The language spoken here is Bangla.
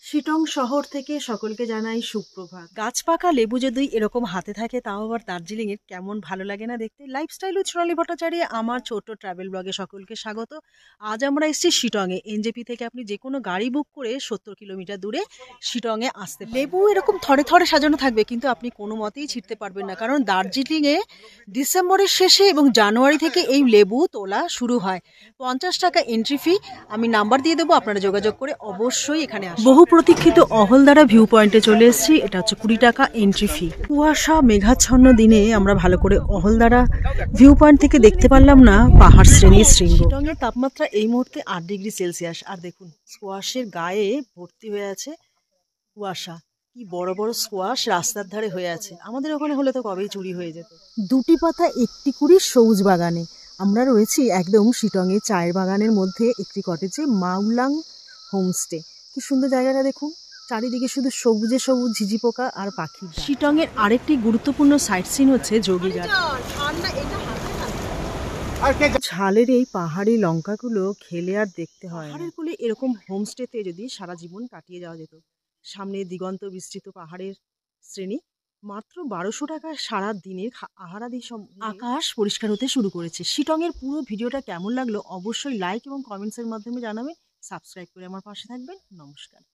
শিটং শহর থেকে সকলকে জানাই সুপ্রভাত। গাছ পাকা লেবু যদি এরকম হাতে থাকে তাও আবার দার্জিলিং এর কেমন ভালো লাগে না দেখতে। লাইফস্টাইল উইথ সোনালী ভট্টাচার্য আমার ছোট ট্রাভেল ব্লগে সকলকে স্বাগত। আজ আমরা এসেছি শিটংয়ে। এনজেপি থেকে আপনি যে কোনো গাড়ি বুক করে 70 কিলোমিটার দূরে শিটংয়ে আসতে পারেন। লেবু এরকম থরে থরে সাজানো থাকবে কিন্তু আপনি কোনো মতেই ছিঁড়তে পারবেন না, কারণ দার্জিলিং এ ডিসেম্বরের শেষে এবং জানুয়ারি থেকে এই লেবু তোলা শুরু হয়। 50 টাকা এন্ট্রি ফি। আমি নাম্বার দিয়ে দেবো, আপনারা যোগাযোগ করে অবশ্যই এখানে আসুন। বহু প্রতীক্ষিত অহলদারা ভিউ পয়েন্টে চলে এসেছি। এটা হচ্ছে 20 টাকা এন্ট্রি ফি। কুয়াশা মেঘাচ্ছন্ন দিনে আমরা ভালো করে অহলদারা ভিউ পয়েন্ট থেকে দেখতে পারলাম না পাহাড় শ্রেণীর শৃঙ্গ। শিটংয়ের তাপমাত্রা এই মুহূর্তে 8 ডিগ্রি সেলসিয়াস। আর দেখুন স্কোয়াশের গায়ে ভর্তি হয়ে আছে কুয়াশা। কি বড় বড় স্কোয়াশ রাস্তার ধারে হয়ে আছে। আমাদের ওখানে হলে তো কবেই চুরি হয়ে যেত। দুটি পাতা একটি কুড়ি সবুজ বাগানে আমরা রয়েছি একদম শিটংয়ে চায়ের বাগানের মধ্যে একটি কটেজে, মাউলাং হোমস্টে। কি সুন্দর জায়গাটা দেখুন, চারিদিকে শুধু সবুজে সবুজ ঝিঝি পোকা আর পাখি। শিটংয়ের আরেকটি গুরুত্বপূর্ণ সাইট সিন হচ্ছে যোগীঘাট। ঝালের এই পাহাড়ি লঙ্কাগুলো খেলে আর দেখতে হয়। পাহাড়ের কোলে এরকম হোমস্টেতে যদি সারা জীবন কাটিয়ে যাওয়া যেত। সামনে দিগন্ত বিস্তৃত পাহাড়ের শ্রেণী। মাত্র 1200 টাকায় সারা দিনের আহারাদি আকাশ পরিষ্কার হতে শুরু করেছে। শিটংয়ের পুরো ভিডিওটা কেমন লাগলো অবশ্যই লাইক এবং কমেন্টসের মাধ্যমে জানাবেন। সাবস্ক্রাইব করে আমার পাশে থাকবেন। নমস্কার।